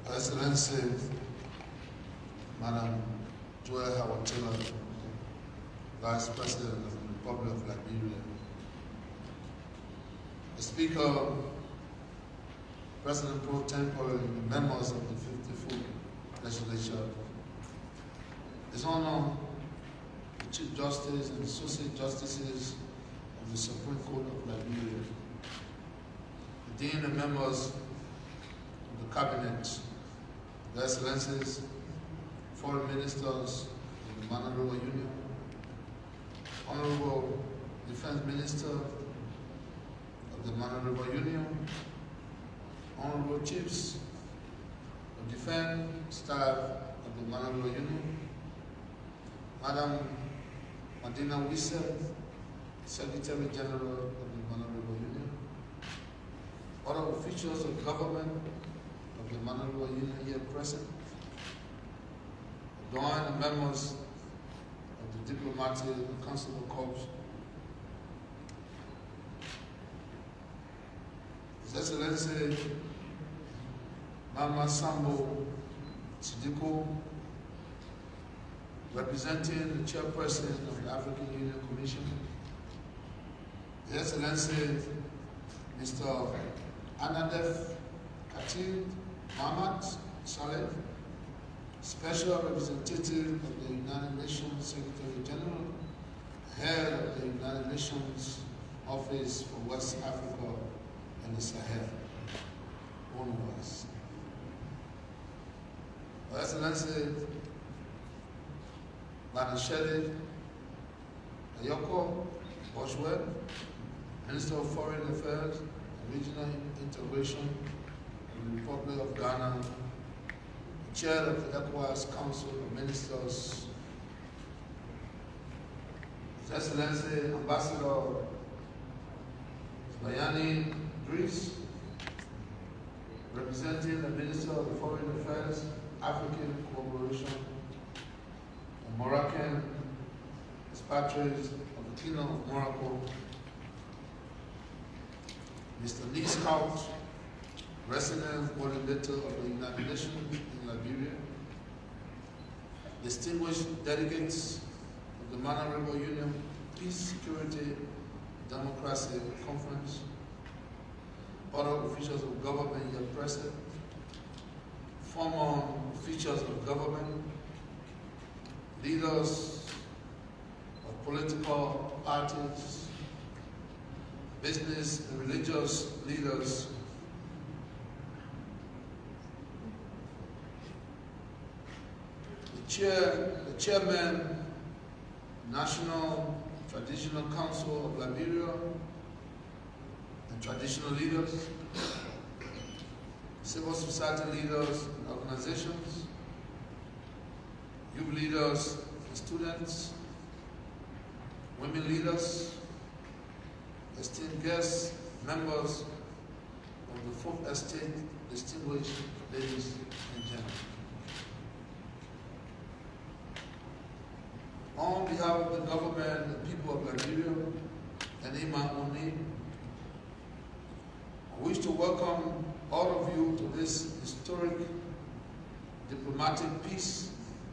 Excellency, Madam Weah, Vice President of the Republic of Liberia, the Speaker, President Pro Tempore, and members of the 54th Legislature, His Honor, the Chief Justice and Associate Justices of the Supreme Court of Liberia, the Dean and members of the Cabinet, Your Excellencies, Foreign Ministers of the Mano Union, Honorable Defense Minister of the Mano Union, Honorable Chiefs of Defense Staff of the Mano Union, Madam Madina Wissa, Secretary General of the Mano Union, other officials of government of the Mano Union here present, join the members of the diplomatic and consular corps, His Excellency Mama Sambo Sidiko, representing the Chairperson of the African Union Commission, His Excellency Mr. Anadef Khatib Mohamed Saleh, Special Representative of the United Nations Secretary General, Head of the United Nations Office for West Africa and the Sahel, UNWAS. Your Excellency Banashele Ayoko Boshwe, Minister of Foreign Affairs and Regional Integration in the Republic of Ghana, Chair of the ECOWAS Council of Ministers, His Excellency Ambassador Bayani Idris, representing the Minister of Foreign Affairs, African Cooperation, and Moroccan expatriates of the Kingdom of Morocco, Mr. Lee Scout, Resident Coordinator of the United Nations in Liberia, distinguished delegates of the Mano Union Peace, Security, Democracy Conference, other officials of government here present, former officials of government, leaders of political parties, business and religious leaders, the Chairman, National Traditional Council of Liberia, and traditional leaders, civil society leaders and organizations, youth leaders and students, women leaders, esteemed guests, members of the Fourth Estate, distinguished ladies and gentlemen. On behalf of the government and people of Liberia, and in my own name, I wish to welcome all of you to this historic diplomatic peace,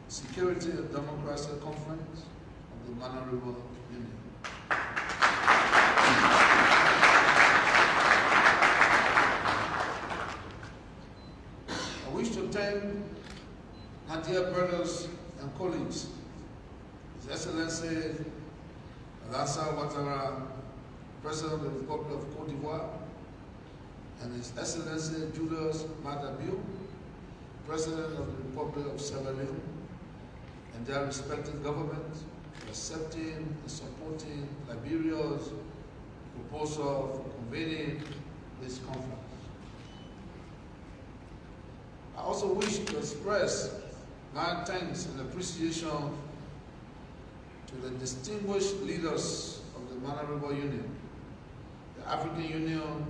security, and democracy conference of the Mano Union. I wish to thank my dear brothers and colleagues, His Excellency Alassane Ouattara, President of the Republic of Cote d'Ivoire, and His Excellency Julius Maada Bio, President of the Republic of Sierra Leone, and their respective governments for accepting and supporting Liberia's proposal for convening this conference. I also wish to express my thanks and appreciation to the distinguished leaders of the Mano Union, the African Union,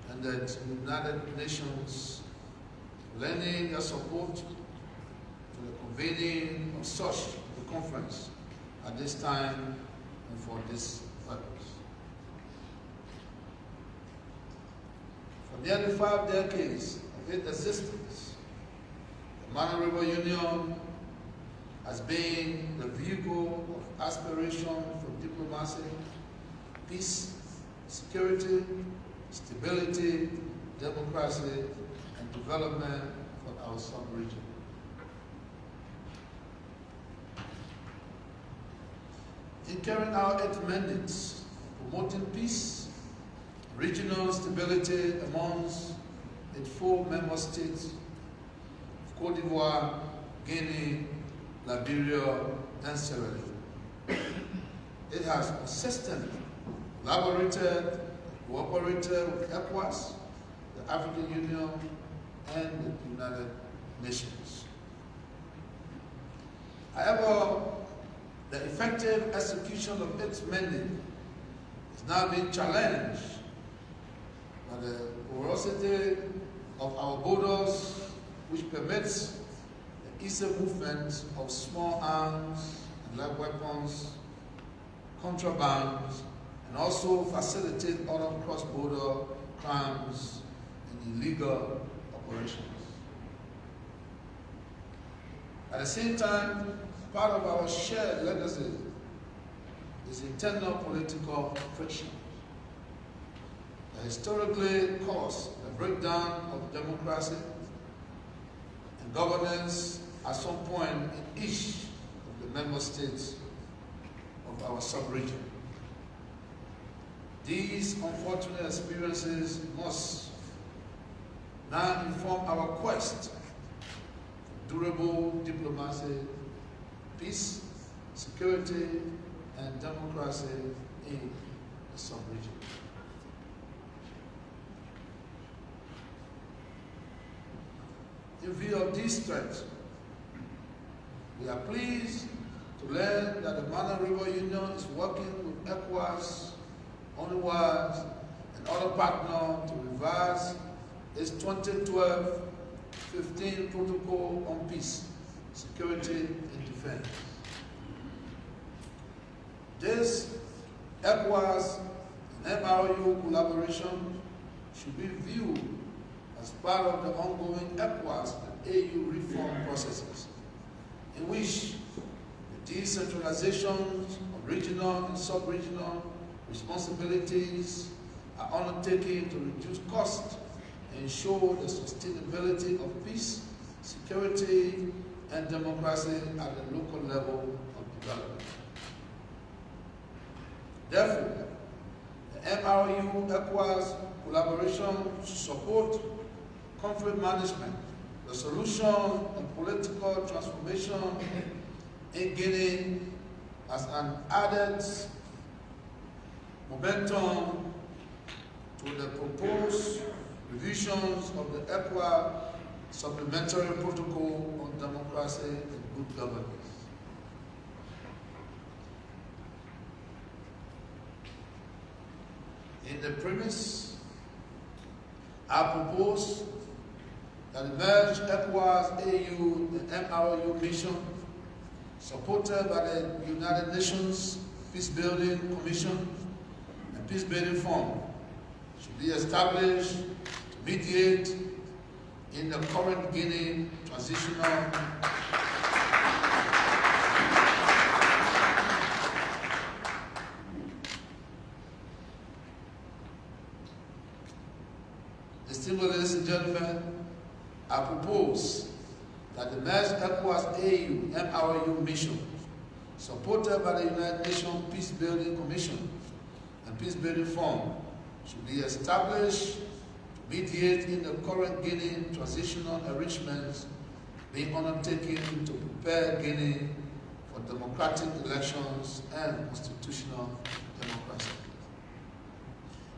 and the United Nations, lending their support to the convening of such a conference at this time and for this purpose. For nearly 5 decades of its existence, the Mano River Union has been the vehicle of aspiration for diplomacy, peace, security, stability, democracy, and development for our sub-region. In carrying out its mandates, promoting peace, regional stability amongst its 4 member states of Côte d'Ivoire, Guinea, Liberia, and Sierra Leone. It has consistently collaborated with ECOWAS, the African Union, and the United Nations. However, the effective execution of its mandate is now being challenged by the porosity of our borders, which permits the easy movement of small arms and light weapons, contraband, and also facilitate other cross-border crimes and illegal operations. At the same time, part of our shared legacy is internal political friction that historically caused the breakdown of democracy and governance at some point in each of the member states of our sub-region. These unfortunate experiences must now inform our quest for durable diplomacy, peace, security, and democracy in the sub-region. In view of these threats, we are pleased to learn that the Mano River Union is working with ECOWAS, UNIWAS, and other partners to revise its 2012-15 Protocol on Peace, Security, and Defense. This ECOWAS and MRU collaboration should be viewed as part of the ongoing ECOWAS and AU reform processes, in which the decentralization of regional and sub-regional responsibilities are undertaken to reduce costs and ensure the sustainability of peace, security, and democracy at the local level of development. Therefore, the MRU-ECOWAS collaboration should support conflict management, the solution and political transformation in Guinea as an added momentum to the proposed revisions of the ECOWAS Supplementary Protocol on Democracy and Good Governance. In the premise, I propose that the merged ECOWAS, AU, and MRU mission, supported by the United Nations Peacebuilding Commission and Peacebuilding Fund, should be established to mediate in the current Guinea transitional distinguished ladies and gentlemen, I propose that the merged ECOWAS AU MRU mission, supported by the United Nations Peacebuilding Commission and Peacebuilding Fund, should be established to mediate in the current Guinea transitional arrangements being undertaken to prepare Guinea for democratic elections and constitutional democracy.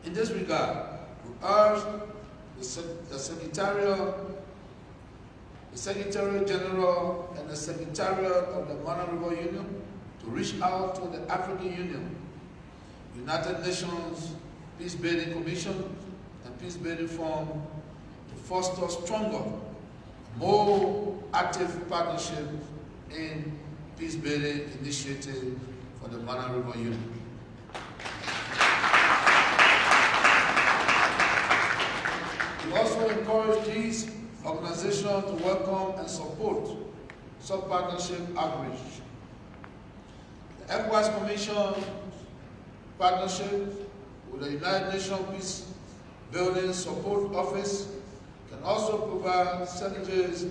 In this regard, we urge the Secretary General and the Secretariat of the Mano River Union to reach out to the African Union, United Nations Peacebuilding Commission, and Peacebuilding Fund to foster stronger, more active partnership in peacebuilding initiative for the Mano River Union. organization to welcome and support sub-partnership outreach. The ECOWAS Commission partnership with the United Nations Peace Building Support Office can also provide synergies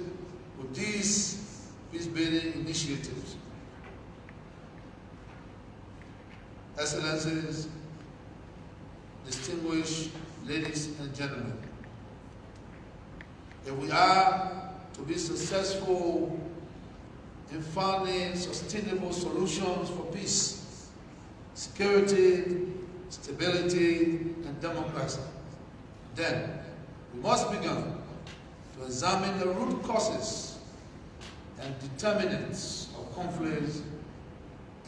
with these peace-building initiatives. Excellencies, distinguished ladies and gentlemen, if we are to be successful in finding sustainable solutions for peace, security, stability, and democracy, then we must begin to examine the root causes and determinants of conflicts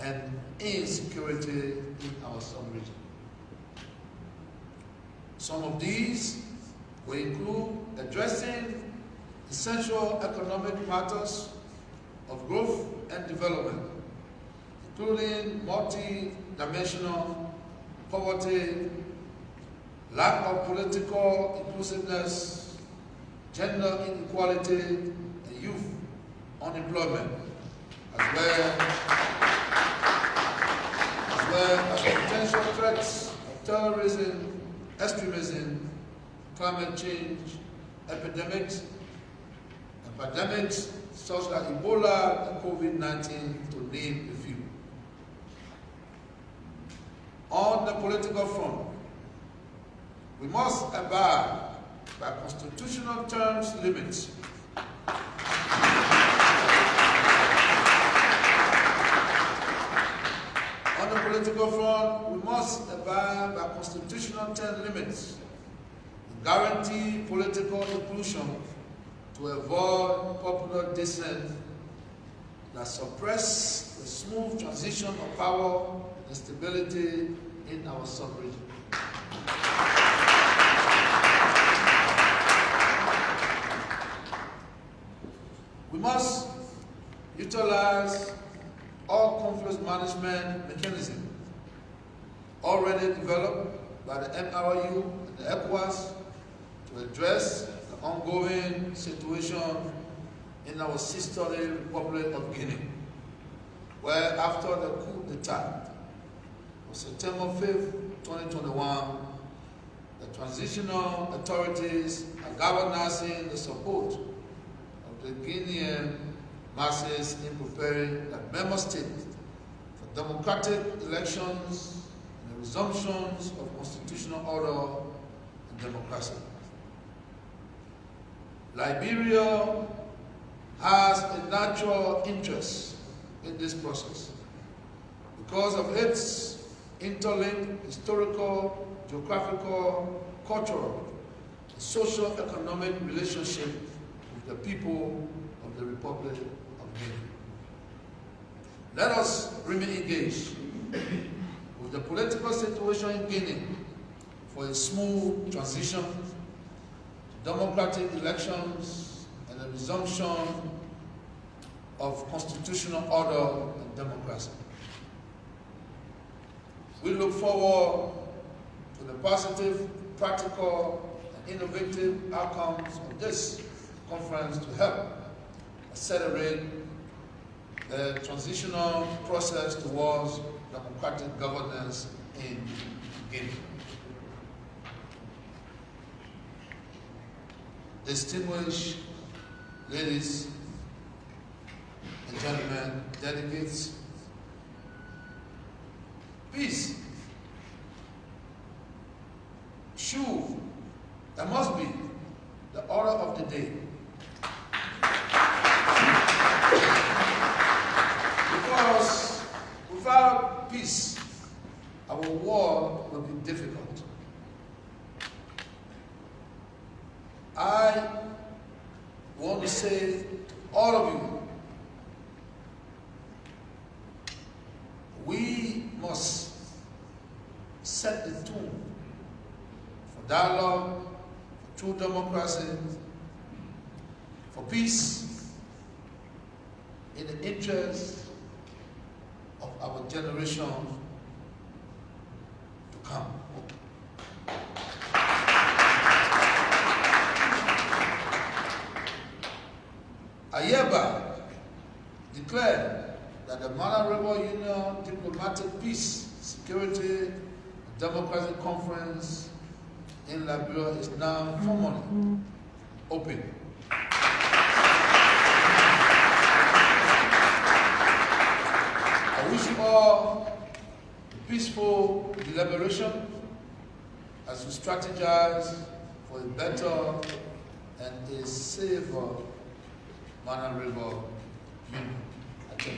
and insecurity in our sub-region. Some of these will include addressing essential economic matters of growth and development, including multi-dimensional poverty, lack of political inclusiveness, gender inequality, and youth unemployment, as well as potential threats of terrorism, extremism, climate change, epidemics such as Ebola and COVID-19, to name a few. On the political front, we must abide by constitutional terms limits. On the political front, we must abide by constitutional term limits, guarantee political inclusion to avoid popular dissent that suppress the smooth transition of power and stability in our sub-region. We must utilize all conflict management mechanisms already developed by the MRU and the ECOWAS to address the ongoing situation in our sister Republic of Guinea, where after the coup d'etat of September 5th, 2021, the transitional authorities are galvanizing the support of the Guinean masses in preparing the member state for democratic elections and the resumptions of constitutional order and democracy. Liberia has a natural interest in this process because of its interlinked historical, geographical, cultural, and socio-economic relationship with the people of the Republic of Guinea. Let us remain engaged with the political situation in Guinea for a smooth transition to democratic elections and the resumption of constitutional order and democracy. We look forward to the positive, practical, and innovative outcomes of this conference to help accelerate the transitional process towards democratic governance in Guinea. Distinguished ladies and gentlemen, delegates, peace that must be the order of the day. Because without peace, our war will be difficult. I want to say to all of you, we must set the tone for dialogue, for true democracy, for peace, in the interest of our generation to come. hereby declare that the Mano Rebel Union Diplomatic Peace, Security, and Democracy Conference in Liberia is now formally open. I wish you all peaceful deliberation as you strategize for a better and a safer Mano Rebel Union. Thank you.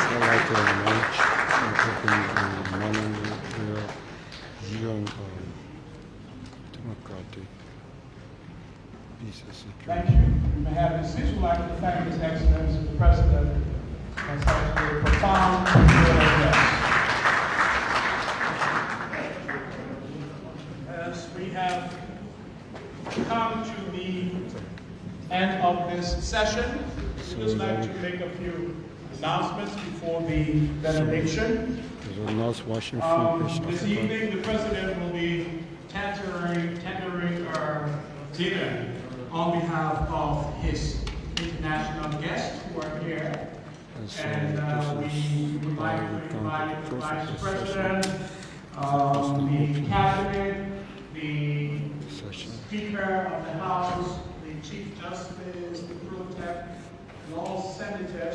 I'd like to launch and open the Mano Union Democratic Peace and Security. Thank you. You may have your seats. We'd like to thank His Excellency the President for such a profound address. As we have come to the end of this session, we'd just like to make a few announcements before the benediction. This evening, the President will be tendering our dinner on behalf of his international guests who are here. And we would like to invite the Vice President, the Cabinet, the Speaker of the House, the Chief Justice, the Pro Tem, and all senators.